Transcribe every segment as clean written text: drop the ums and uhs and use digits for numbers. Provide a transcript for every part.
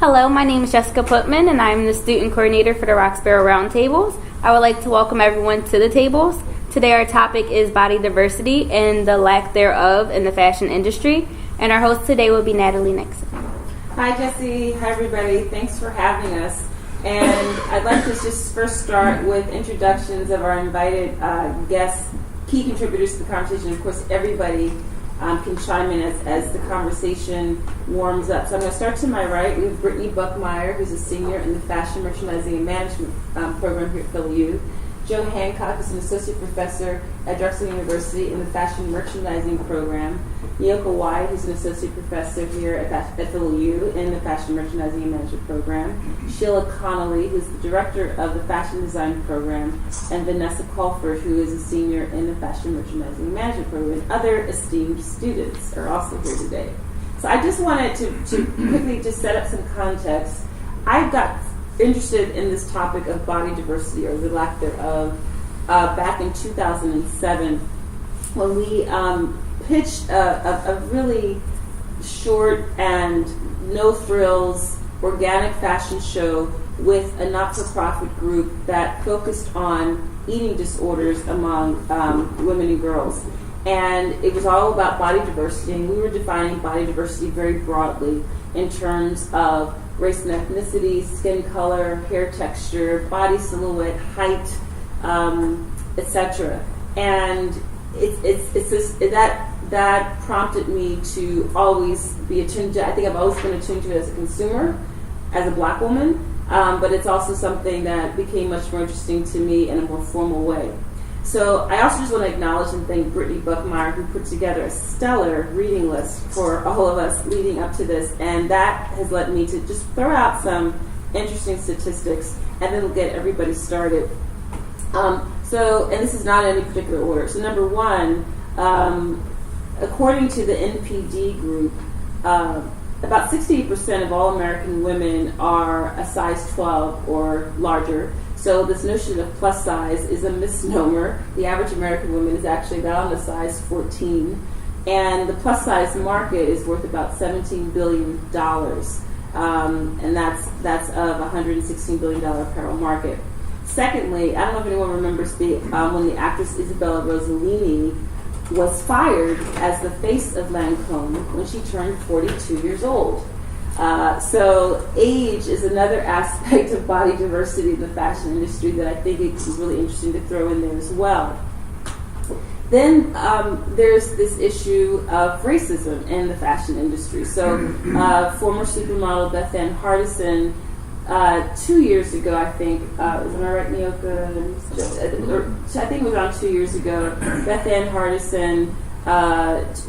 Hello, my name is Jessica Putman, and I'm the student coordinator for the Roxborough Roundtables. I would like to welcome everyone to the tables. Today our topic is body diversity and the lack thereof in the fashion industry, and our host today will be Natalie Nixon. Hi Jesse, hi everybody, thanks for having us. And I'd like to just first start with introductions of our invited guests, key contributors to the conversation. Of course, everybody can chime in as the conversation warms up. So I'm going to start to my right. We have Brittany Buckmeyer, who's a senior in the Fashion Merchandising and Management program here at Revue. Joe Hancock is an associate professor at Drexel University in the Fashion Merchandising program. Nyoko White, who's an associate professor here at Revue in the Fashion Merchandising and Management program. Sheila Connolly, who's the director of the Fashion Design program. And Vanessa Colford, who is a senior in the Fashion Merchandising and Management program. And other esteemed students are also here today. So I just wanted to quickly just set up some context. I got interested in this topic of body diversity, or the lack thereof, back in 2007 when we pitched a really short and no-frills organic fashion show with a not-for-profit group that focused on eating disorders among women and girls. And it was all about body diversity, and we were defining body diversity very broadly in terms of race and ethnicity, skin color, hair texture, body silhouette, height, etc. And that prompted me to always be attuned to. I think I've always been attuned to it as a consumer, as a Black woman, but it's also something that became much more interesting to me in a more formal way. So I also just want to acknowledge and thank Brittany Buckmeyer, who put together a stellar reading list for all of us leading up to this, and that has led me to just throw out some interesting statistics, and then we'll get everybody started. And this is not in any particular order. So number one, according to the NPD group, about 68% of all American women are a size 12 or larger. So this notion of plus size is a misnomer. The average American woman is actually about on the size 14. And the plus size market is worth about $17 billion. And that's of a $116 billion apparel market. Secondly, I don't know if anyone remembers when the actress Isabella Rossellini was fired as the face of Lancôme when she turned 42 years old. So age is another aspect of body diversity in the fashion industry that I think is really interesting to throw in there as well. Then there's this issue of racism in the fashion industry. So former supermodel Beth Ann Hardison, 2 years ago, I think, is am I right, Nyoko? I think it was around 2 years ago, Beth Ann Hardison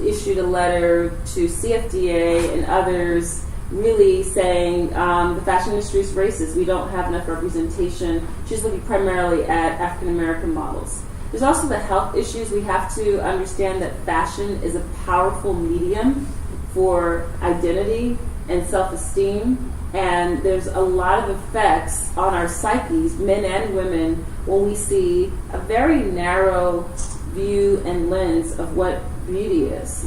issued a letter to CFDA and others really saying the fashion industry is racist. We don't have enough representation. She's looking primarily at African American models. There's also the health issues. We have to understand that fashion is a powerful medium for identity and self-esteem, and there's a lot of effects on our psyches, men and women, when we see a very narrow view and lens of what beauty is.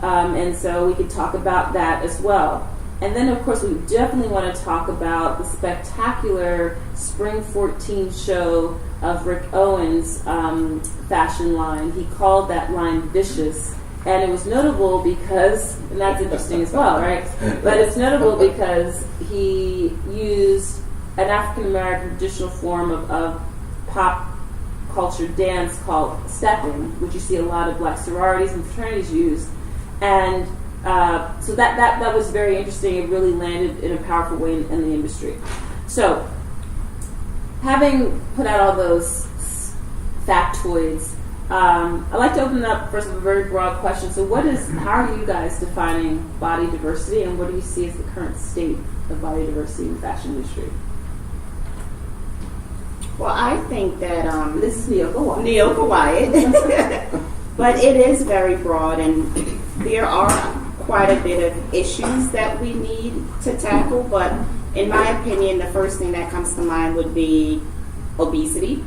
And so we could talk about that as well. And then, of course, we definitely want to talk about the spectacular Spring 14 show of Rick Owens' fashion line. He called that line vicious. And it was notable because, and that's interesting as well, right? But it's notable because he used an African-American traditional form of pop culture dance called stepping, which you see a lot of Black sororities and fraternities use. And so that was very interesting. It really landed in a powerful way in the industry. So, having put out all those factoids, I'd like to open it up first with a very broad question. So how are you guys defining body diversity, and what do you see as the current state of body diversity in the fashion industry? Well, I think that this is Nyoko Wyatt. But it is very broad, and there are quite a bit of issues that we need to tackle. But in my opinion, the first thing that comes to mind would be obesity.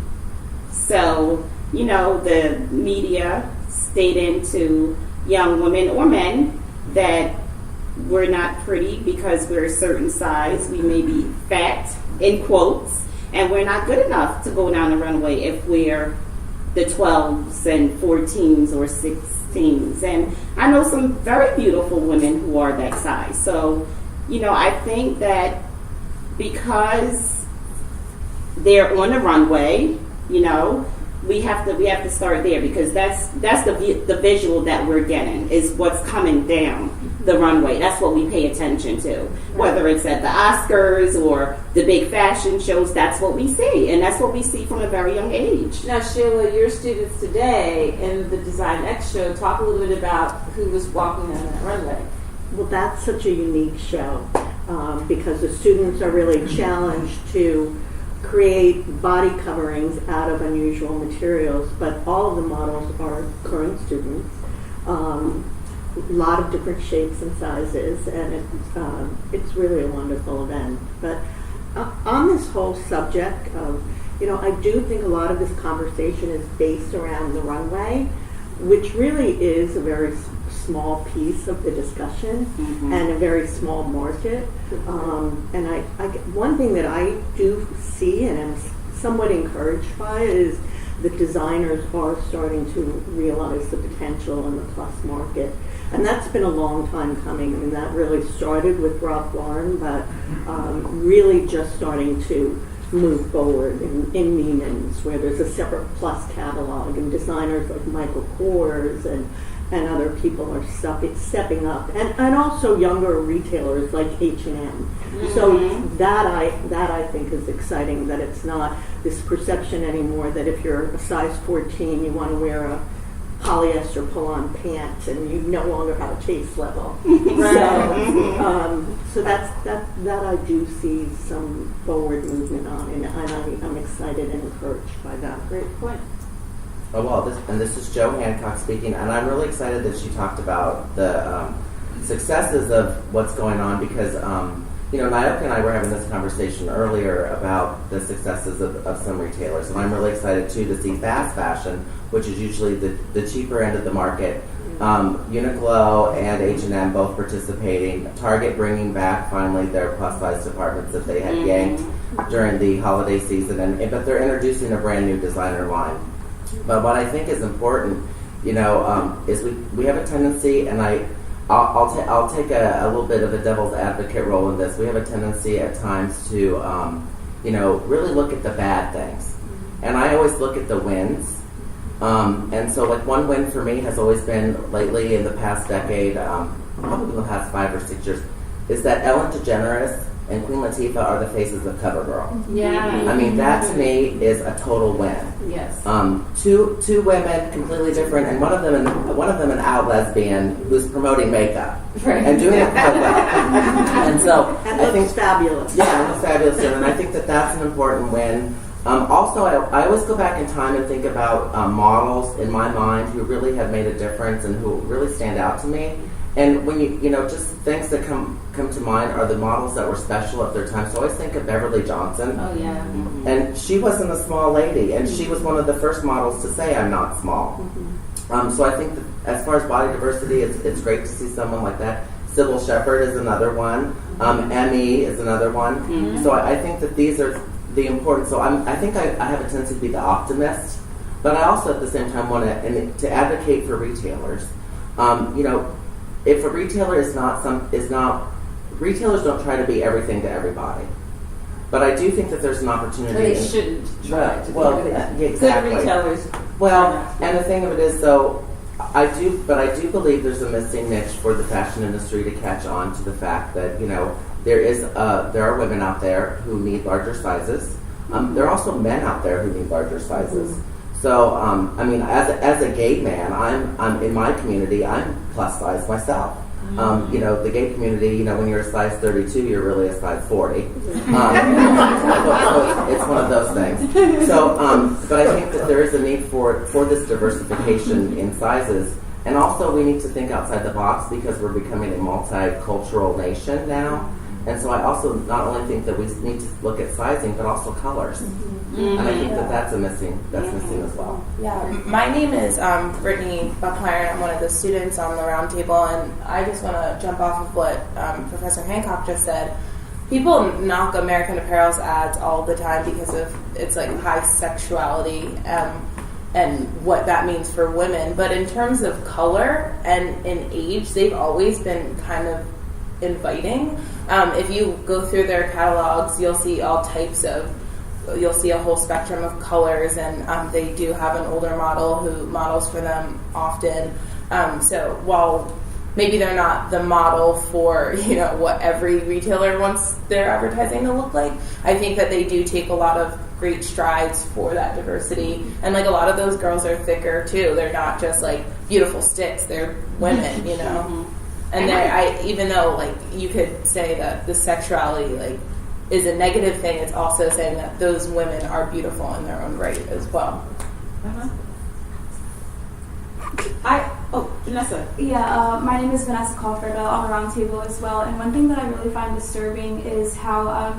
So, the media stating to young women or men that we're not pretty because we're a certain size. We may be fat, in quotes, and we're not good enough to go down the runway if we're the 12s and 14s or 16s. And I know some very beautiful women who are that size. So, I think that because they're on the runway, we have to start there, because that's the visual that we're getting is what's coming down the runway. That's what we pay attention to, whether it's at the Oscars or the big fashion shows. That's what we see, and that's what we see from a very young age. Now, Sheila, your students today in the Design X show, talk a little bit about who was walking on that runway. Well, that's such a unique show because the students are really challenged to create body coverings out of unusual materials, but all of the models are current students. A lot of different shapes and sizes, and it's really a wonderful event. But on this whole subject of, I do think a lot of this conversation is based around the runway, which really is a very small piece of the discussion and a very small market. And I one thing that I do see and am somewhat encouraged by is that designers are starting to realize the potential in the plus market. And that's been a long time coming. I mean, that really started with Ralph Lauren, but really just starting to move forward in Neiman's, where there's a separate plus catalog, and designers like Michael Kors and other people are stepping up, and also younger retailers like H&M. So that I think is exciting, that it's not this perception anymore that if you're a size 14, you want to wear a polyester pull-on pant and you no longer have a taste level. So that I do see some forward movement on, and I'm excited and encouraged by that. Great point. Oh, well, this is Jo Hancock speaking, and I'm really excited that she talked about the successes of what's going on, because Nyoka and I were having this conversation earlier about the successes of some retailers, and I'm really excited too to see fast fashion, which is usually the cheaper end of the market. Uniqlo and H&M both participating. Target bringing back finally their plus size departments that they had yanked during the holiday season, but they're introducing a brand new designer line. But what I think is important, is we have a tendency, and I'll take a little bit of a devil's advocate role in this. We have a tendency at times to, really look at the bad things, and I always look at the wins. And so, like, one win for me has always been lately in the past decade, probably in the past 5 or 6 years, is that Ellen DeGeneres and Queen Latifah are the faces of CoverGirl. Yeah. I mean, that to me is a total win. Yes. Two women, completely different, and one of them an out lesbian who's promoting makeup and doing it quite well. And so I think it's fabulous. Yeah, it's fabulous, and I think that that's an important win. Also, I always go back in time and think about models in my mind who really have made a difference and who really stand out to me. And when just things that come to mind are the models that were special at their time. So I always think of Beverly Johnson. Oh, yeah. And she wasn't a small lady, and she was one of the first models to say, "I'm not small." So I think that as far as body diversity, it's great to see someone like that. Sybil Shepherd is another one. Emmy is another one. So I think that these are the important. So I think I have a tendency to be the optimist, but I also at the same time want to advocate for retailers. If a retailer is not retailers don't try to be everything to everybody, but I do think that there's an opportunity. They shouldn't try to be everything. Exactly. Good retailers. Well, and the thing of it is, though, I do believe there's a missing niche for the fashion industry to catch on to the fact that there are women out there who need larger sizes. There are also men out there who need larger sizes. So, as a gay man, I'm in my community, I'm plus size myself. The gay community, when you're a size 32, you're really a size 40. So it's one of those things. So, but I think that there is a need for this diversification in sizes. And also we need to think outside the box because we're becoming a multicultural nation now. And so I also not only think that we need to look at sizing, but also colors. And I think that's missing as well. Yeah, my name is Brittany Buckmeyer, and I'm one of the students on the roundtable, and I just want to jump off of what Professor Hancock just said. People knock American Apparel's ads all the time because of its like high sexuality and what that means for women. But in terms of color and in age, they've always been kind of inviting. If you go through their catalogs, you'll see all types of, you'll see a whole spectrum of colors, and they do have an older model who models for them often. So while maybe they're not the model for, what every retailer wants their advertising to look like, I think that they do take a lot of great strides for that diversity. And like a lot of those girls are thicker too. They're not just like beautiful sticks. They're women, And even though like you could say that the sexuality like is a negative thing, it's also saying that those women are beautiful in their own right as well. Vanessa. Yeah, my name is Vanessa Crawford on the roundtable as well. And one thing that I really find disturbing is how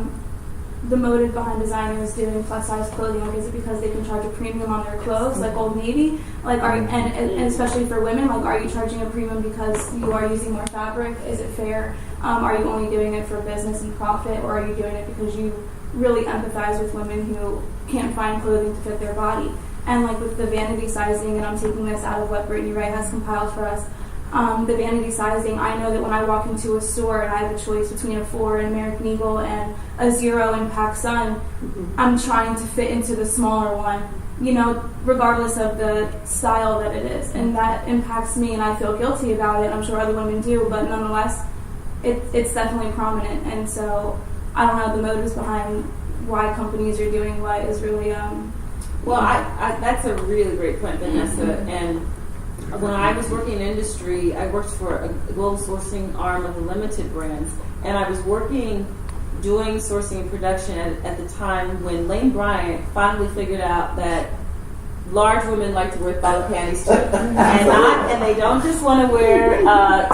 the motive behind designers doing plus size clothing. Like, is it because they can charge a premium on their clothes, like Old Navy? Like, and especially for women, like, are you charging a premium because you are using more fabric? Is it fair? Are you only doing it for business and profit, or are you doing it because you really empathize with women who can't find clothing to fit their body? And like with the vanity sizing, and I'm taking this out of what Brittany Wright has compiled for us, the vanity sizing, I know that when I walk into a store and I have a choice between a 4 in American Eagle and a 0 in PacSun, I'm trying to fit into the smaller one, regardless of the style that it is. And that impacts me, and I feel guilty about it. I'm sure other women do, but nonetheless, it's definitely prominent. And so I don't know, the motives behind why companies are doing what is really... Well, I that's a really great point, Vanessa. And when I was working in industry, I worked for a global sourcing arm of the limited brands, and I was doing sourcing and production at the time when Lane Bryant finally figured out that large women like to wear thigh panties too, and they don't just want to wear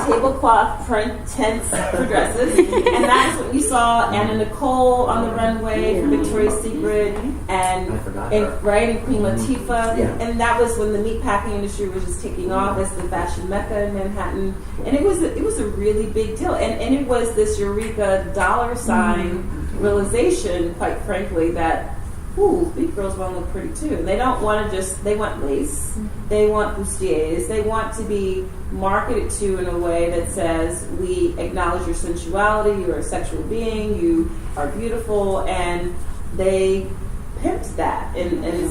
tablecloth print tents for dresses. And that's what you saw Anna Nicole on the runway for Victoria's Secret, and Queen Latifah, and that was when the meatpacking industry was just taking off as the fashion mecca in Manhattan, and it was a really big deal, and it was this eureka dollar sign realization, quite frankly, that big girls want to look pretty too. They don't want to they want lace, they want bustiers, they want to be marketed to in a way that says, we acknowledge your sensuality, you're a sexual being, you are beautiful, and they pimped that in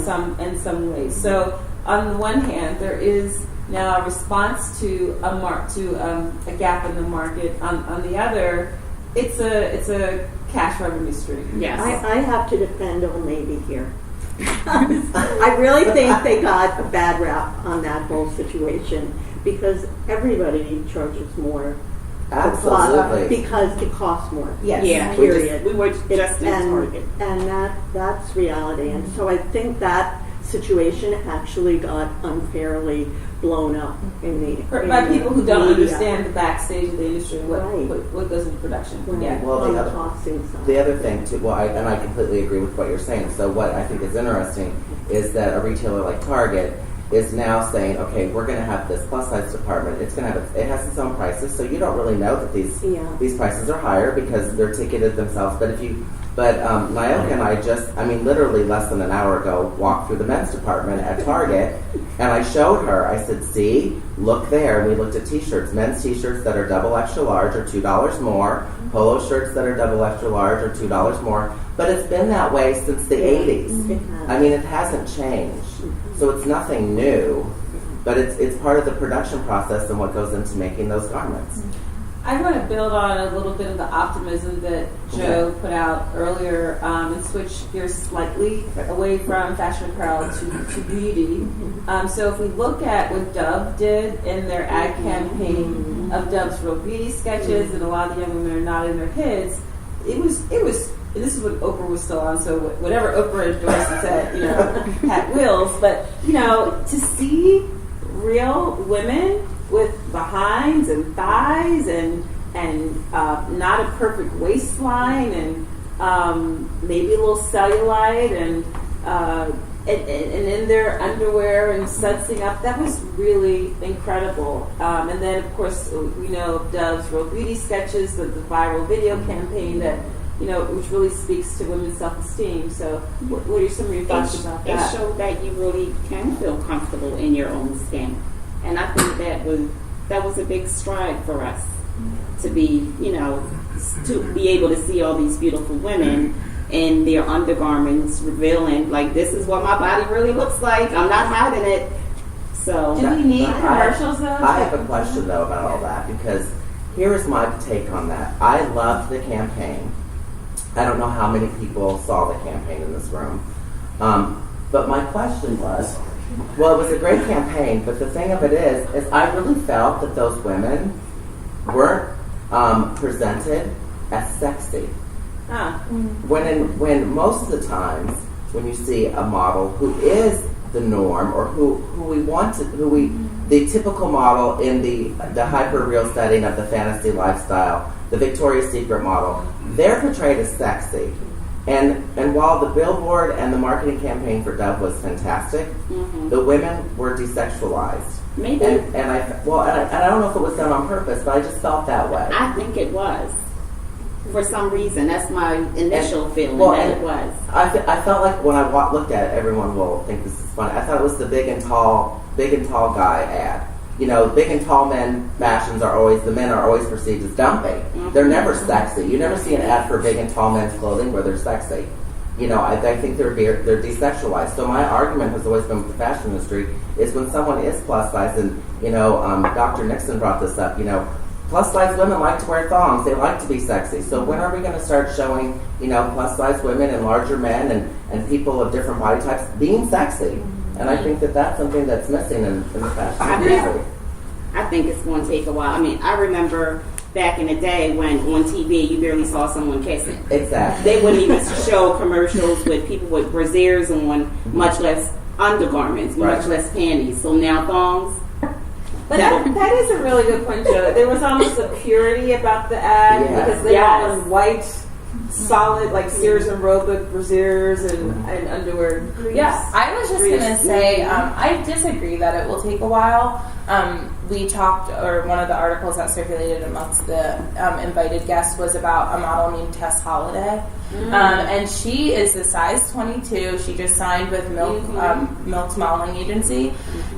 some ways. So on the one hand, there is now a response to a gap in the market. On the other, it's a cash revenue stream. Yes. I have to defend Old Navy here. I really think they got a bad rap on that whole situation because everybody charges more. Absolutely. Because it costs more. Yes. Yeah. Period. We were just in Target. And that's reality. And so I think that situation actually got unfairly blown up by people who don't understand the backstage of the industry, what goes into production. Right. Yeah. Well, the other thing too. Well, I completely agree with what you're saying. So what I think is interesting is that a retailer like Target is now saying, okay, we're going to have this plus size department. It has its own prices, so you don't really know that these prices are higher because they're ticketed themselves. But Nyoka and I literally less than an hour ago, walked through the men's department at Target, and I showed her, I said, see, look there, and we looked at t-shirts. Men's t-shirts that are double extra large are $2 more, polo shirts that are double extra large are $2 more, but it's been that way since the 80s. It hasn't changed. So it's nothing new, but it's part of the production process and what goes into making those garments. I want to build on a little bit of the optimism that Joe put out earlier and switch gears slightly away from fashion apparel to beauty. So if we look at what Dove did in their ad campaign of Dove's Real Beauty sketches, and a lot of the young women are nodding their heads, it was. This is when Oprah was still on, so whatever Oprah endorsed and said, had wheels. But to see real women with behinds and thighs and not a perfect waistline, and maybe a little cellulite, and in their underwear and sudsing up. That was really incredible. And then, of course, we know of Dove's Real Beauty Sketches, the viral video campaign that, which really speaks to women's self-esteem. So what are some of your thoughts about that? It showed that you really can feel comfortable in your own skin. And I think that was a big stride for us to be, to be able to see all these beautiful women in their undergarments revealing, like, this is what my body really looks like. I'm not hiding it. So do we need commercials though? I have a question though about all that, because here is my take on that. I loved the campaign. I don't know how many people saw the campaign in this room. But my question was, well, it was a great campaign, but the thing of it is I really felt that those women weren't presented as sexy. When most of the times when you see a model who is the norm, or the typical model in the hyper real setting of the fantasy lifestyle, the Victoria's Secret model, they're portrayed as sexy. And while the billboard and the marketing campaign for Dove was fantastic, the women were desexualized. Maybe. And I don't know if it was done on purpose, but I just felt that way. I think it was. For some reason, that's my initial feeling that it was. I felt like when I looked at it, everyone will think this is funny. I thought it was the big and tall guy ad. Big and tall men fashions the men are always perceived as dumpy. They're never sexy. You never see an ad for big and tall men's clothing where they're sexy. I think they're desexualized. So my argument has always been with the fashion industry is when someone is plus size, and Dr. Nixon brought this up. Plus size women like to wear thongs. They like to be sexy. So when are we going to start showing plus size women and larger men and people of different body types being sexy? And I think that that's something that's missing in the fashion industry. I think it's going to take a while. I mean, I remember back in the day when on TV you barely saw someone kissing. Exactly. They wouldn't even show commercials with people with brassieres on, much less undergarments, much less panties. So now thongs. But that is a really good point, Joe. There was almost a purity about the ad because they were all in white, solid, like Sears and Roebuck brassieres and underwear. Yeah, I was just going to say, I disagree that it will take a while. We talked, or one of the articles that circulated amongst the invited guests was about a model named Tess Holliday. And she is the size 22. She just signed with Milk's modeling agency.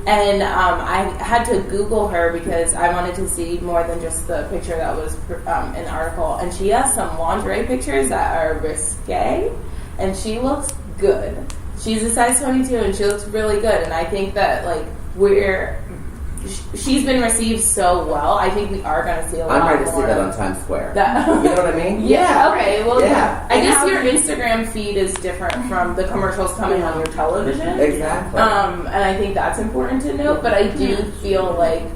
And I had to Google her because I wanted to see more than just the picture that was in the article. And she has some lingerie pictures that are risque, and she looks good. She's a size 22, and she looks really good. And I think that, she's been received so well. I think we are going to see a lot more. I'm ready to see that on Times Square. You know what I mean? Yeah. Okay. Well, I guess your Instagram feed is different from the commercials coming on your television. Exactly. And I think that's important to note. But I do feel like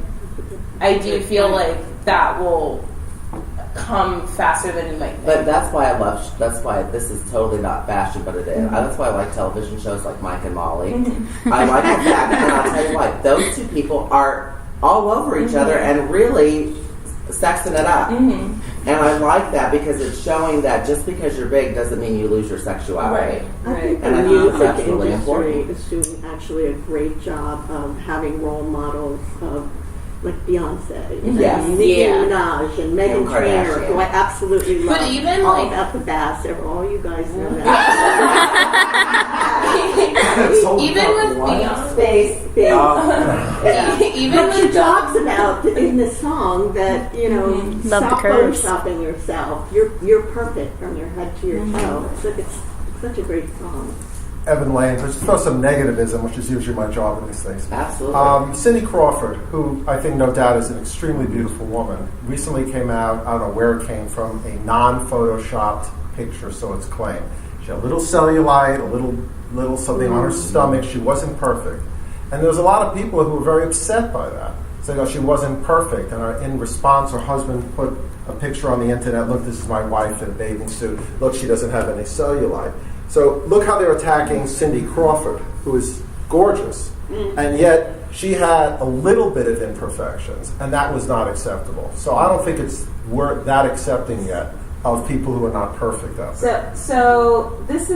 that will come faster than you might think. But that's why this is totally not fashion, but it is. That's why I like television shows like Mike and Molly. I like the fact, and I'll tell you what, those two people are all over each other and really sexing it up. And I like that because it's showing that just because you're big doesn't mean you lose your sexuality. I think And the I think music that's really industry important. is doing actually a great job of having role models of, like Beyonce, Yes. and Nicki Minaj, and Meghan Trainor, who I absolutely love. But even all about the bass, all you guys know that. Even with Beyonce, But she talks about in the song that stop photoshopping yourself. You're perfect from your head to your toe. It's such a great song. Evan Lane, to throw some negativism, which is usually my job in these things. Absolutely. Cindy Crawford, who I think no doubt is an extremely beautiful woman, recently came out, I don't know where it came from, a non-photoshopped picture, so it's claimed. She had a little cellulite, a little something on her stomach. She wasn't perfect. And there was a lot of people who were very upset by that, saying, she wasn't perfect. And in response, her husband put a picture on the internet, look, this is my wife in a bathing suit. Look, she doesn't have any cellulite. So look how they're attacking Cindy Crawford, who is gorgeous, and yet she had a little bit of imperfections, and that was not acceptable. So I don't think we're that accepting yet of people who are not perfect out there. So that's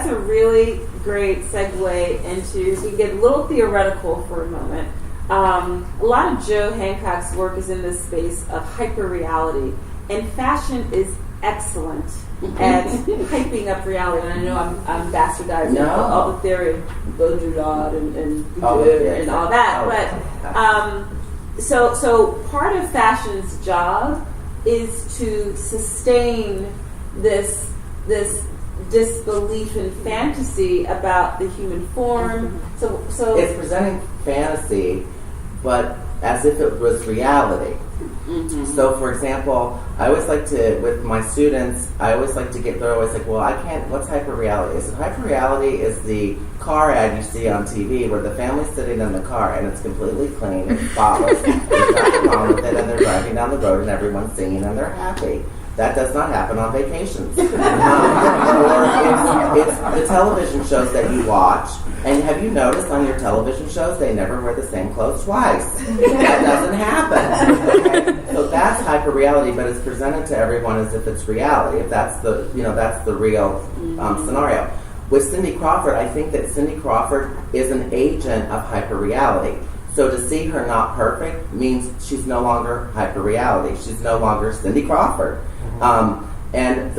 a really great segue into, we get a little theoretical for a moment. A lot of Joe Hancock's work is in this space of hyper-reality, and fashion is excellent at hyping up reality. And I know I'm bastardizing all the theory of Baudrillard and all that, but so part of fashion's job is to sustain this disbelief and fantasy about the human form. So it's presenting fantasy, but as if it was reality. So, for example, I always like to, with my students, they're always like, well, I can't, what's hyper-reality? I said, hyper-reality is the car ad you see on TV where the family's sitting in the car and it's completely clean, it's spotless, there's nothing wrong with it, and they're driving down the road and everyone's singing and they're happy. That does not happen on vacations. Or it's the television shows that you watch, and have you noticed on your television shows they never wear the same clothes twice? That doesn't happen. Okay? So that's hyper-reality, but it's presented to everyone as if it's reality. If that's the real scenario. With Cindy Crawford, I think that Cindy Crawford is an agent of hyper-reality. So to see her not perfect means she's no longer hyper-reality. She's no longer Cindy Crawford. And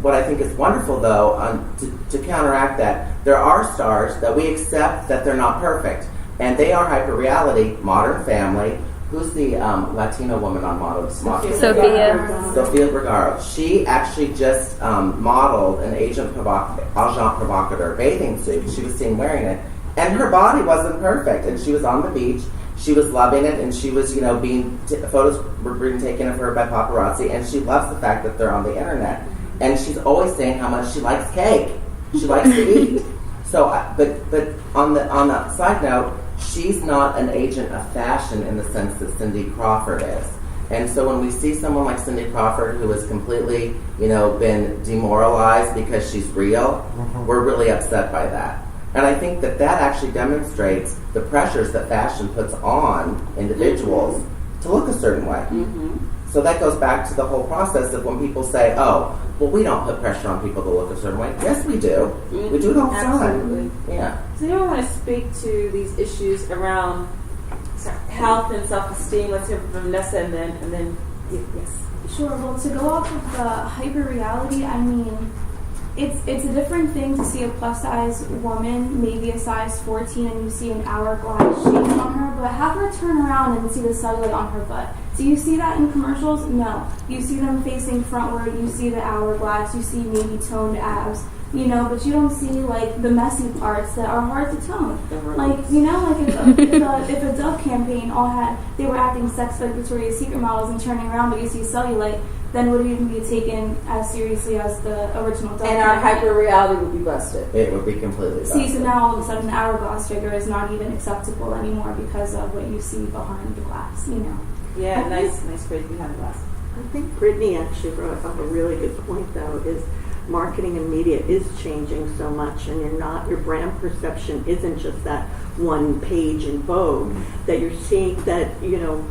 what I think is wonderful, though, to counteract that, there are stars that we accept that they're not perfect. And they are hyper-reality. Modern Family. Who's the Latino woman on Model? Sofia Vergara. She actually just modeled an agent provocateur bathing suit. She was seen wearing it. And her body wasn't perfect. And she was on the beach. She was loving it, and she was, photos were being taken of her by paparazzi, and she loves the fact that they're on the internet. And she's always saying how much she likes cake. She likes to eat. So, but on the side note, she's not an agent of fashion in the sense that Cindy Crawford is. And so when we see someone like Cindy Crawford who has completely, been demoralized because she's real, we're really upset by that. And I think that actually demonstrates the pressures that fashion puts on individuals to look a certain way. So that goes back to the whole process of when people say, oh, well, we don't put pressure on people to look a certain way. Yes, we do. We do it all the time. Yeah. So you want to speak to these issues around health and self-esteem? Let's hear from Vanessa and then yes. Sure. Well, to go off of the hyper-reality, I mean, it's a different thing to see a plus-size woman, maybe a size 14, and you see an hourglass shape on her, but have her turn around and see the cellulite on her butt. Do you see that in commercials? No. You see them facing frontward, you see the hourglass, you see maybe toned abs, but you don't see, like, the messy parts that are hard to tone. Like, if a Dove campaign they were acting sex like Victoria's Secret models and turning around, but you see cellulite, then would it even be taken as seriously as the original Dove? And our hyper-reality would be busted. It would be completely busted. See, so now all of a sudden the hourglass figure is not even acceptable anymore because of what you see behind the glass, Yeah, nice phrase behind the glass. I think Brittany actually brought up a really good point, though, is marketing and media is changing so much, and your brand perception isn't just that one page in Vogue, that you're seeing that,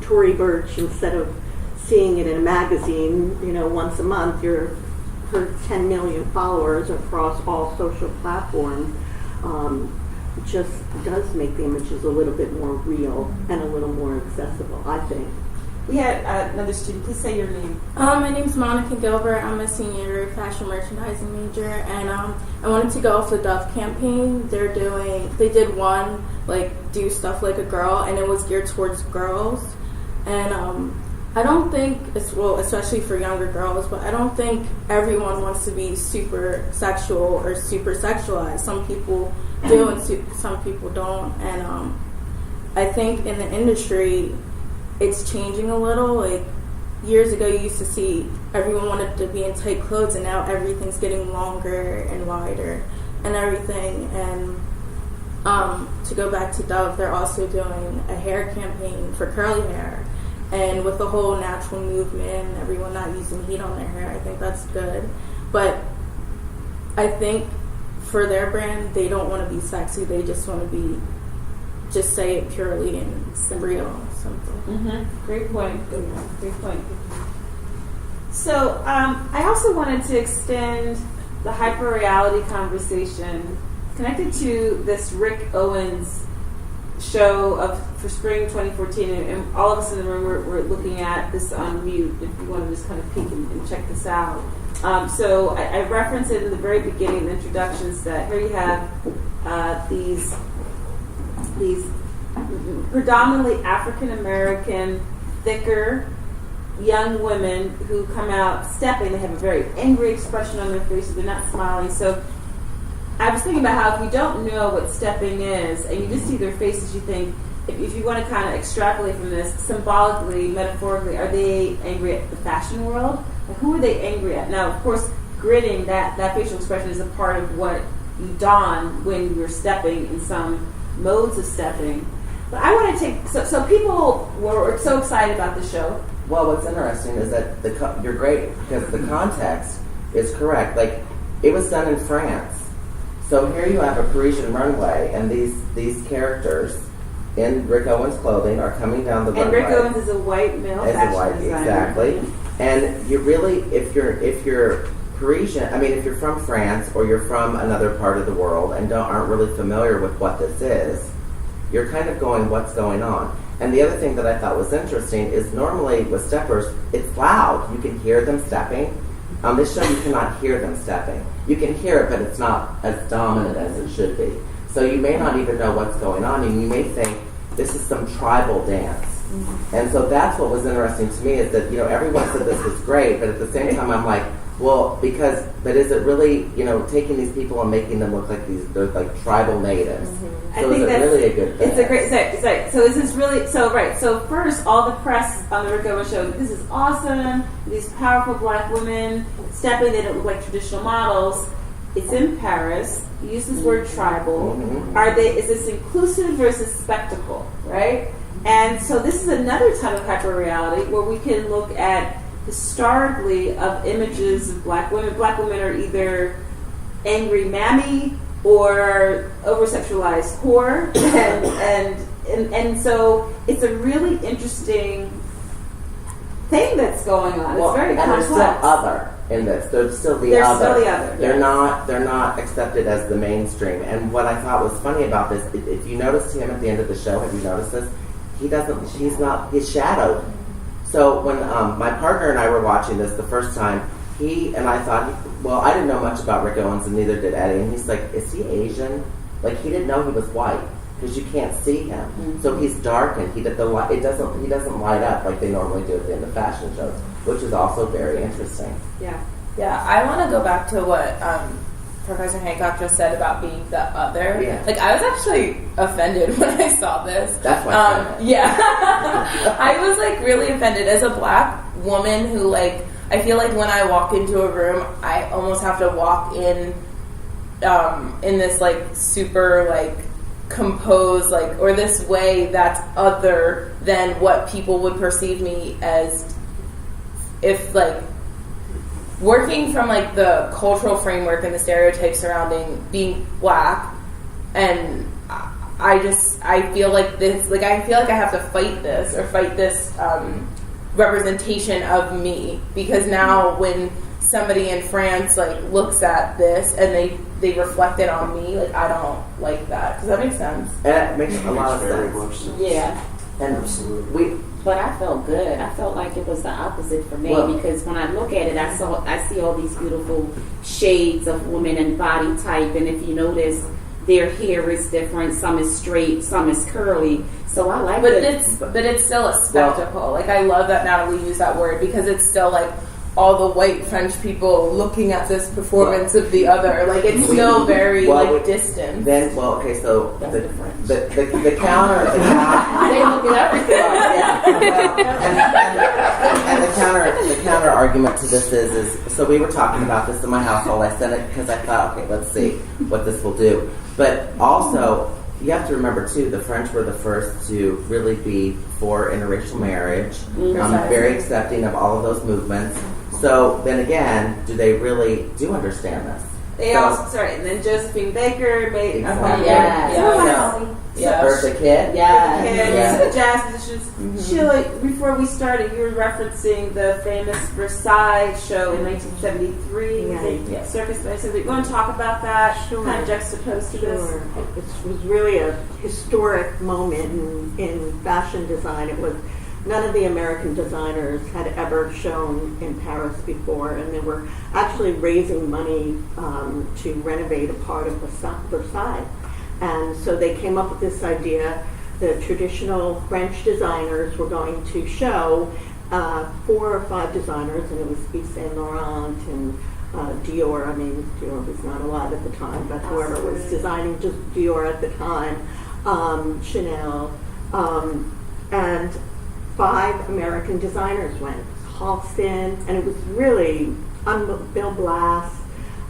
Tory Burch, instead of seeing it in a magazine, once a month, her 10 million followers across all social platforms just does make the images a little bit more real and a little more accessible, I think. We had another student. Please say your name. My name's Monica Gilbert. I'm a senior fashion merchandising major, and I wanted to go off the Dove campaign. They did one, do stuff like a girl, and it was geared towards girls. And I don't think, especially for younger girls, but I don't think everyone wants to be super sexual or super sexualized. Some people do, and some people don't. And I think in the industry, it's changing a little. Years ago, you used to see everyone wanted to be in tight clothes, and now everything's getting longer and wider and everything. And to go back to Dove, they're also doing a hair campaign for curly hair. And with the whole natural movement, everyone not using heat on their hair, I think that's good. But I think for their brand, they don't want to be sexy. They just want to be just say it purely in real or something. Great point. Great point. So I also wanted to extend the hyperreality conversation connected to this Rick Owens show for spring 2014, and all of us in the room were looking at this on mute. If you want to just kind of peek and check this out. So I referenced it in the very beginning, the introductions, that here you have these predominantly African American, thicker young women who come out stepping. They have a very angry expression on their faces. They're not smiling. So I was thinking about how if you don't know what stepping is and you just see their faces, you think, if you want to kind of extrapolate from this, symbolically, metaphorically, are they angry at the fashion world? Like, who are they angry at? Now, of course, grinning, that facial expression is a part of what you don when you're stepping in some modes of stepping. But I want to take, so people were so excited about the show. Well, what's interesting is that you're great because the context is correct. Like, it was done in France. So here you have a Parisian runway, and these characters in Rick Owens clothing are coming down the runway. And Rick Owens is a white male fashion designer. Exactly. And you really, if you're Parisian, I mean, if you're from France or you're from another part of the world and aren't really familiar with what this is, you're kind of going, what's going on? And the other thing that I thought was interesting is normally with steppers, it's loud. You can hear them stepping. On this show, you cannot hear them stepping. You can hear it, but it's not as dominant as it should be. So you may not even know what's going on, and you may think this is some tribal dance. Mm-hmm. And so that's what was interesting to me is that, everyone said this was great, but at the same time I'm like, well, but is it really, taking these people and making them look like they're like tribal natives? Mm-hmm. So I think that's really a good thing? It's a great, right. So is this really, so first, all the press on the Rick Owens show, this is awesome, these powerful black women stepping, they don't look like traditional models. It's in Paris. You use this word tribal. Mm-hmm. Is this inclusive versus spectacle, right? And so this is another type of hyperreality where we can look at historically of images of black women. Black women are either angry mammy or over-sexualized whore, and so it's a really interesting thing that's going on. It's very complex. And there's still other in this. There's still the other. They're not accepted as the mainstream. And what I thought was funny about this, if you noticed him at the end of the show, have you noticed this? He's shadowed. So when my partner and I were watching this the first time, he and I thought, I didn't know much about Rick Owens, and neither did Eddie. And he's like, is he Asian? Like, he didn't know he was white because you can't see him. Mm-hmm. So he's darkened. He doesn't light up like they normally do at the end of fashion shows, which is also very interesting. Yeah. I want to go back to what Professor Hancock just said about being the other. Yeah. Like, I was actually offended when I saw this. That's why. I was like really offended as a black woman who, like, I feel like when I walk into a room, I almost have to walk in this like super like composed, like, or this way that's other than what people would perceive me as, if like working from like the cultural framework and the stereotypes surrounding being black. And I feel like this, like, I feel like I have to fight this representation of me, because now when somebody in France like looks at this and they reflect it on me, like, I don't like that. Does that make sense? It makes a lot of sense. Yeah. And absolutely. But I felt good. I felt like it was the opposite for me, because when I look at it, I see all these beautiful shades of women and body type, and if you notice, their hair is different. Some is straight, some is curly. So I like it. But it's still a spectacle. Like, I love that Natalie used that word, because it's still like all the white French people looking at this performance of the other. Like, it's still very distant. Then, so the counter. They look at everything. And the counter argument to this is so we were talking about this in my household. I said it because I thought, okay, let's see what this will do. But also, you have to remember too, the French were the first to really be for interracial marriage, very accepting of all of those movements. So then again, do they really do understand this? They also, and then Josephine Baker made Exactly. Bertha Kitt. jazz musicians. Sheila, before we started, you were referencing the famous Versailles show in 1973. Circus. So we want to talk about that, kind of juxtaposed to this. It was really a historic moment in fashion design. It was none of the American designers had ever shown in Paris before, and they were actually raising money to renovate a part of Versailles. And so they came up with this idea. The traditional French designers were going to show 4 or 5 designers, and it was Yves Saint Laurent and Dior. I mean, Dior was not alive at the time, but whoever was designing just Dior at the time, Chanel, and 5 American designers went. Halston, and it was really Bill Blass,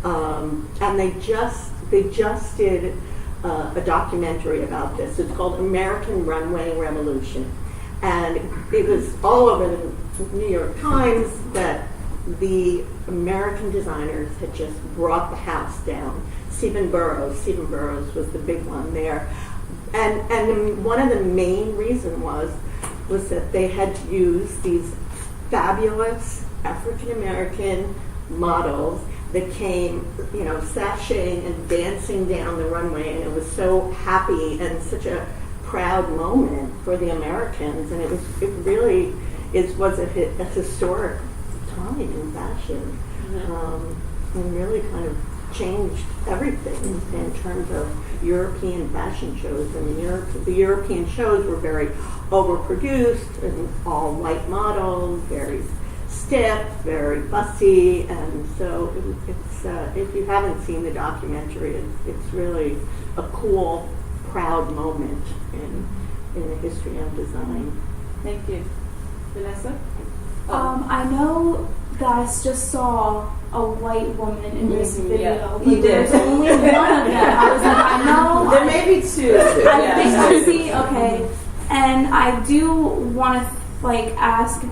and they just did a documentary about this. It's called American Runway Revolution, and it was all over the New York Times that the American designers had just brought the house down. Stephen Burrows was the big one there, and one of the main reasons was that they had used these fabulous African American models that came, sashaying and dancing down the runway, and it was so happy and such a proud moment for the Americans, and it really was a historic time in fashion, and really kind of changed everything in terms of European fashion shows. And the European shows were very overproduced and all white models, very stiff, very fussy, and so it's if you haven't seen the documentary, it's really a cool, proud moment in the history of design. Thank you. Vanessa? I know guys just saw a white woman in this video. You did. There's only one of them. I was like, I know. There may be 2. I think I see. Okay, and I do want to ask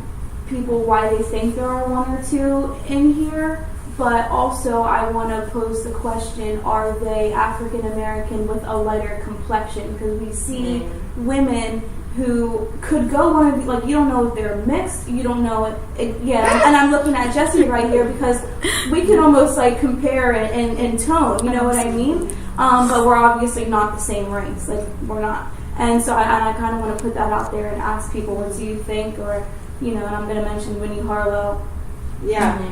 people why they think there are 1 or 2 in here, but also I want to pose the question: are they African American with a lighter complexion? Because we see women who could go one of the, you don't know if they're mixed, you don't know and I'm looking at Jessie right here because we can almost compare it in tone, you know what I mean? But we're obviously not the same race, we're not. And so I kind of want to put that out there and ask people, what do you think? Or, and I'm going to mention Winnie Harlow. Yeah.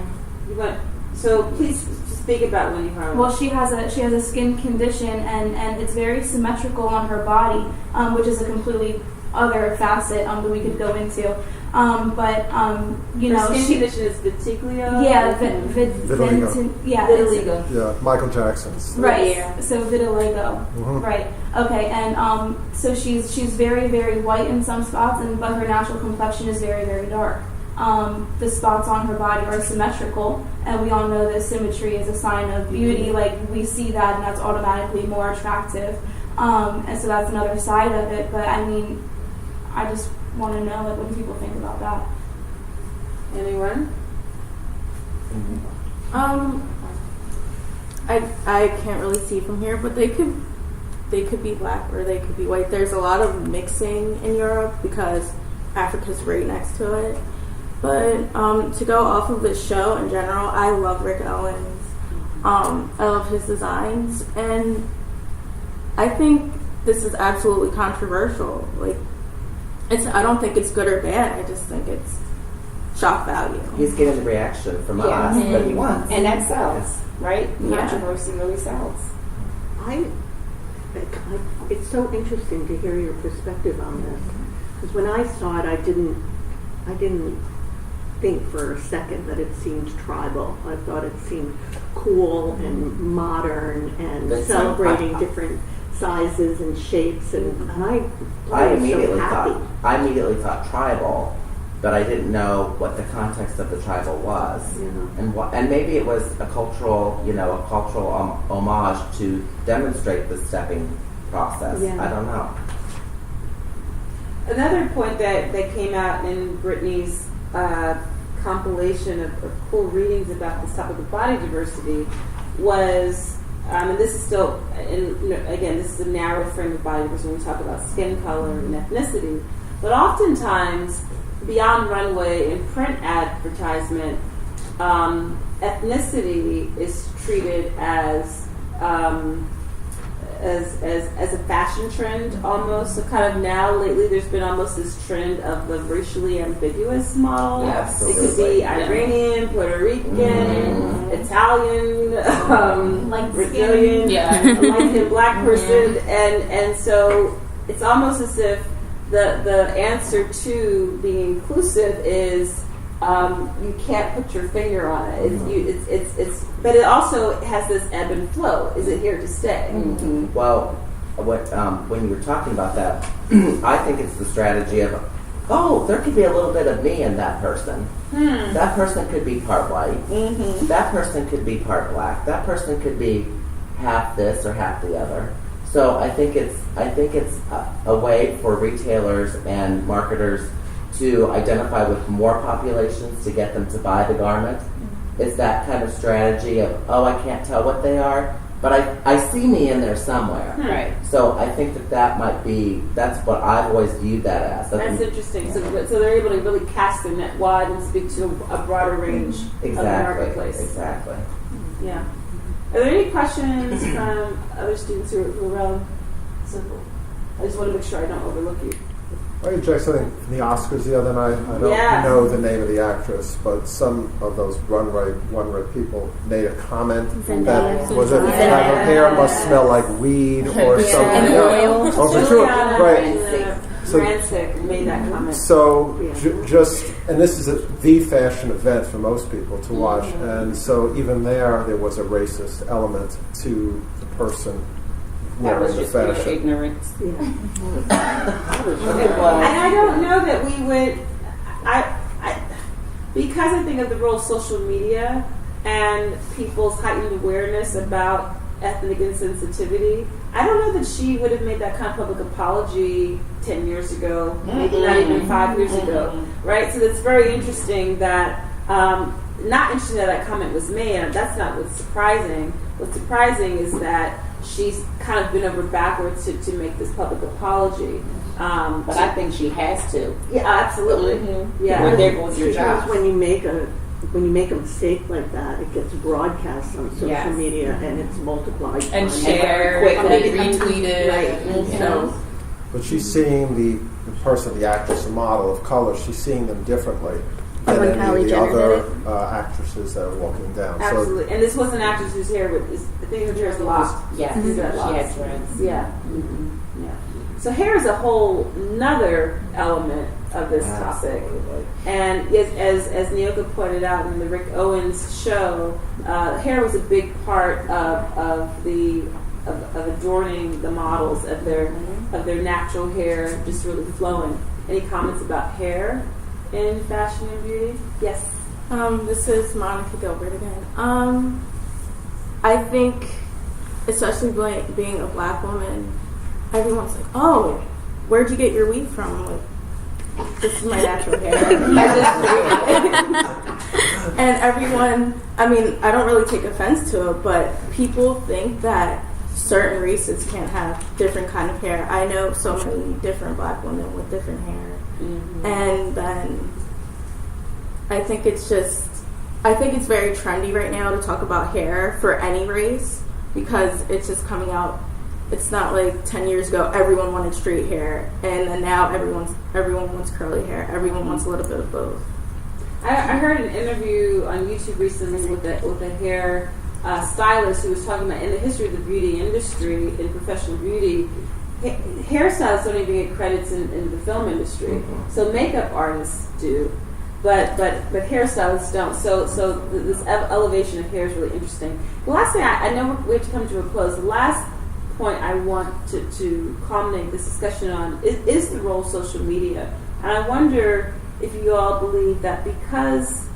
So please speak about Winnie Harlow. Well, she has a skin condition, and it's very symmetrical on her body, which is a completely other facet that we could go into. Her skin condition is vitiligo. Yeah, vitiligo. Vitiligo. Yeah, Michael Jackson's. Right. Yeah. So vitiligo. Mm-hmm. Right. Okay. And so she's very, very white in some spots, but her natural complexion is very, very dark. The spots on her body are symmetrical, and we all know that symmetry is a sign of beauty. We see that, and that's automatically more attractive. And so that's another side of it. But I mean, I just want to know what do people think about that. Anyone? I can't really see from here, but they could be black or they could be white. There's a lot of mixing in Europe because Africa's right next to it. But to go off of this show in general, I love Rick Owens. I love his designs, and I think this is absolutely controversial. I don't think it's good or bad. I just think it's shock value. He's getting the reaction from us that he wants. And that sells, right? Yeah. Controversy really sells. It's so interesting to hear your perspective on this, because when I saw it, I didn't think for a second that it seemed tribal. I thought it seemed cool and modern and celebrating different sizes and shapes, and I immediately thought tribal, but I didn't know what the context of the tribal was, and maybe it was a cultural homage to demonstrate the stepping process. I don't know. Another point that came out in Brittany's compilation of cool readings about this topic of body diversity was, and this is still, again, this is a narrow frame of body because when we talk about skin color and ethnicity, but oftentimes beyond runway and print advertisement, ethnicity is treated as a fashion trend almost. So kind of now lately there's been almost this trend of the racially ambiguous model. Yes, it could be Iranian, Puerto Rican, Italian, Brazilian, light-skinned black person, and so it's almost as if the answer to being inclusive is you can't put your finger on it. But it also has this ebb and flow. Is it here to stay? Mm-hmm. Well, when you were talking about that, I think it's the strategy of, there could be a little bit of me in that person. That person could be part white. Mm-hmm. That person could be part black. That person could be half this or half the other. So I think it's a way for retailers and marketers to identify with more populations to get them to buy the garment. It's that kind of strategy of, I can't tell what they are, but I see me in there somewhere. Right. So I think that might be, that's what I've always viewed that as. That's interesting. Yeah. So they're able to really cast their net wide and speak to a broader range of the marketplace. Exactly. Yeah. Are there any questions from other students who are around? Simple. I just want to make sure I don't overlook you. I enjoyed something in the Oscars the other night. I don't know the name of the actress, but some of those runway people made a comment that her hair must smell like weed or something. Right. So Rancic made that comment. So and this is the fashion event for most people to watch, and so even there was a racist element to the person wearing the fashion. Ignorance. Yeah. And I don't know that we would. Because I think of the role of social media and people's heightened awareness about ethnic insensitivity, I don't know that she would have made that kind of public apology 10 years ago, maybe not even 5 years ago, right? So that's very interesting that, not interesting that comment was made, and that's not what's surprising. What's surprising is that she's kind of been over backwards to make this public apology. But I think she has to. Yeah, absolutely. Mm-hmm. Yeah. When there goes your because job. when you make a mistake like that, it gets broadcast on social media and it's multiplied and shared quickly, retweeted. Right. Mm-hmm. So, but she's seeing the person, the actress, the model of color. She's seeing them differently than any of the other actresses that are walking down. Absolutely. So, and this was an actress whose hair was, I think her hair is locked. Yes. She had dreads. Yeah. Mm-hmm. Yeah. So hair is a whole nother element of this topic. And as Nyoka pointed out in the Rick Owens show, hair was a big part of adorning the models of their natural hair just really flowing. Any comments about hair in fashion and beauty? Yes. This is Monica Gilbert again. I think, especially being a black woman, everyone's like, "Oh, where'd you get your weave from?" I'm like, "This is my natural hair." And everyone, I mean, I don't really take offense to it, but people think that certain races can't have different kind of hair. I know so many different black women with different hair. Mm-hmm. And then I think it's very trendy right now to talk about hair for any race because it's just coming out. It's not like 10 years ago everyone wanted straight hair, and then now everyone wants curly hair. Everyone wants a little bit of both. I heard an interview on YouTube recently with a hair stylist who was talking about in the history of the beauty industry, in professional beauty, hairstylists don't even get credits in the film industry. Mm-hmm. So makeup artists do, but hairstylists don't. So this elevation of hair is really interesting. The last thing I know we have to come to a close. The last point I want to culminate this discussion on is the role of social media. And I wonder if you all believe that because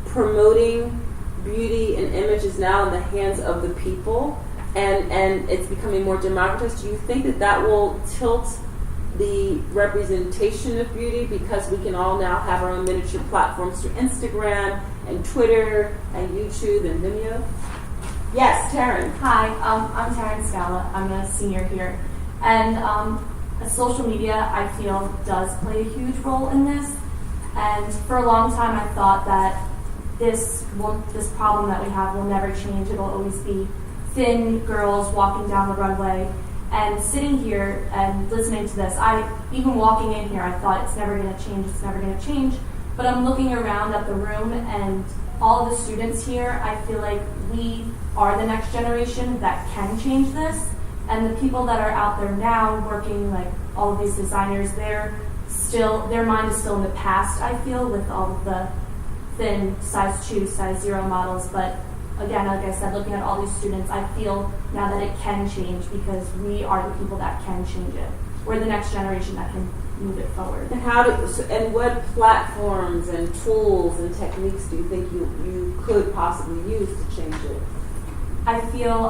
promoting beauty and image is now in the hands of the people and it's becoming more democratized, do you think that will tilt the representation of beauty because we can all now have our own miniature platforms through Instagram and Twitter and YouTube and Vimeo? Yes, Taryn. Hi, I'm Taryn Scala. I'm a senior here. And social media, I feel, does play a huge role in this. And for a long time, I thought that this problem that we have will never change. It'll always be thin girls walking down the runway. And sitting here and listening to this, even walking in here, I thought it's never going to change, it's never going to change. But I'm looking around at the room and all of the students here, I feel like we are the next generation that can change this. And the people that are out there now working, like all of these designers, their mind is still in the past, I feel, with all of the thin size 2, size 0 models. But again, like I said, looking at all these students, I feel now that it can change because we are the people that can change it. We're the next generation that can move it forward. And what platforms and tools and techniques do you think you could possibly use to change it? I feel,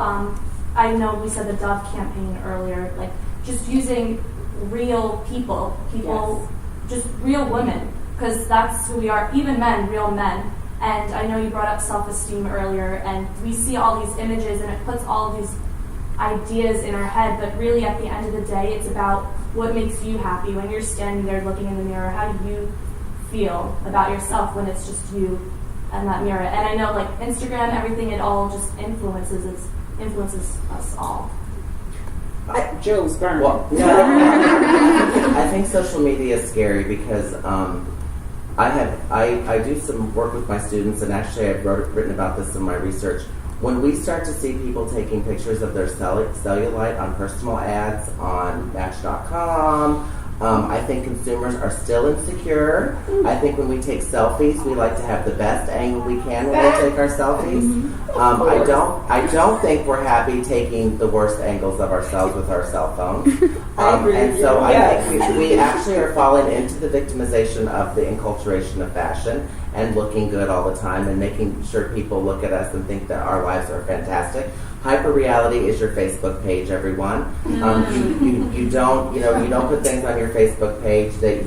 I know we said the Dove campaign earlier, like just using real people, yes. Just real women, because that's who we are, even men, real men. And I know you brought up self-esteem earlier, and we see all these images and it puts all these ideas in our head, but really at the end of the day, it's about what makes you happy. When you're standing there looking in the mirror, how do you feel about yourself when it's just you and that mirror? And I know, like, Instagram, everything, it all just influences us all. Joe's burning. Well, I think social media is scary because I do some work with my students, and actually I've written about this in my research. When we start to see people taking pictures of their cellulite on personal ads on Match.com, I think consumers are still insecure. I think when we take selfies, we like to have the best angle we can when we take our selfies. I don't think we're happy taking the worst angles of ourselves with our cell phones. And so I think we actually are falling into the victimization of the enculturation of fashion and looking good all the time and making sure people look at us and think that our lives are fantastic. Hyper-reality is your Facebook page, everyone. You don't put things on your Facebook page that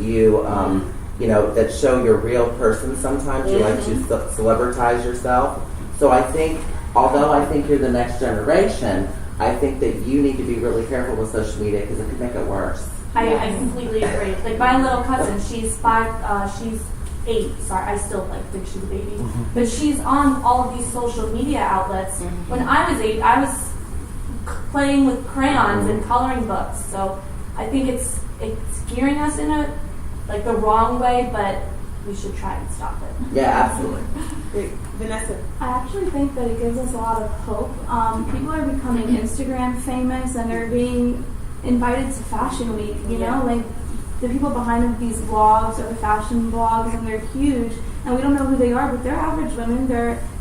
that show your real person. Sometimes you like to celebritize yourself. So I think, although I think you're the next generation, I think that you need to be really careful with social media because it could make it worse. I completely agree. Like my little cousin, she's 8. Sorry, I still think she's a baby. But she's on all of these social media outlets. When I was 8, I was playing with crayons and coloring books. So I think it's gearing us in the wrong way, but we should try and stop it. Yeah, absolutely. Vanessa? I actually think that it gives us a lot of hope. People are becoming Instagram famous and they're being invited to Fashion Week, you know? Like, the people behind these blogs are the fashion blogs, and they're huge, and we don't know who they are, but they're average women.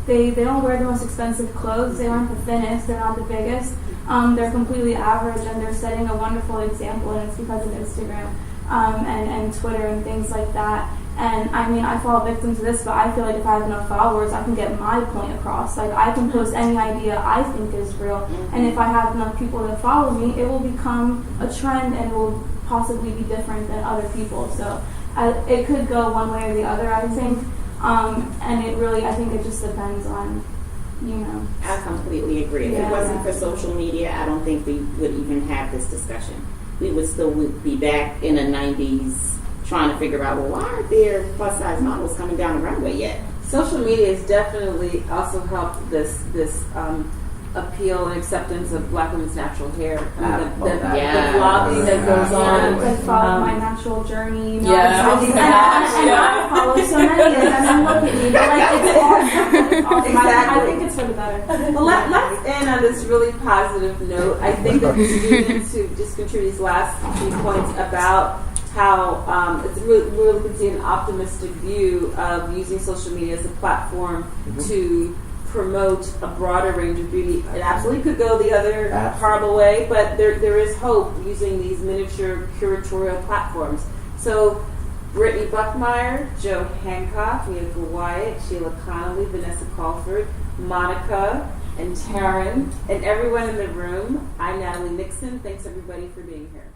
They don't wear the most expensive clothes. They aren't the thinnest. They're not the biggest. They're completely average, and they're setting a wonderful example, and it's because of Instagram and Twitter and things like that. And I mean, I fall victim to this, but I feel like if I have enough followers, I can get my point across. Like, I can post any idea I think is real, and if I have enough people that follow me, it will become a trend, and it will possibly be different than other people. So it could go one way or the other, I think. And it really, I think it just depends on, I completely agree. If it wasn't for social media, I don't think we would even have this discussion. We would still be back in the 90s trying to figure out, well, why aren't there plus size models coming down the runway yet? Social media has definitely also helped this appeal and acceptance of Black women's natural hair. The vlogging that goes on. Like follow my natural journey. And I follow so many of them and look at me. But it's awesome. Exactly. I think it's for the better. Well, let's end on this really positive note. I think that the students who just contributed these last few points about how it's really can see an optimistic view of using social media as a platform to promote a broader range of beauty. It absolutely could go the other horrible way, but there is hope using these miniature curatorial platforms. So Brittany Buckmeyer, Joe Hancock, Mia Wyatt, Sheila Connolly, Vanessa Crawford, Monica, and Taryn, and everyone in the room. I'm Natalie Nixon. Thanks everybody for being here.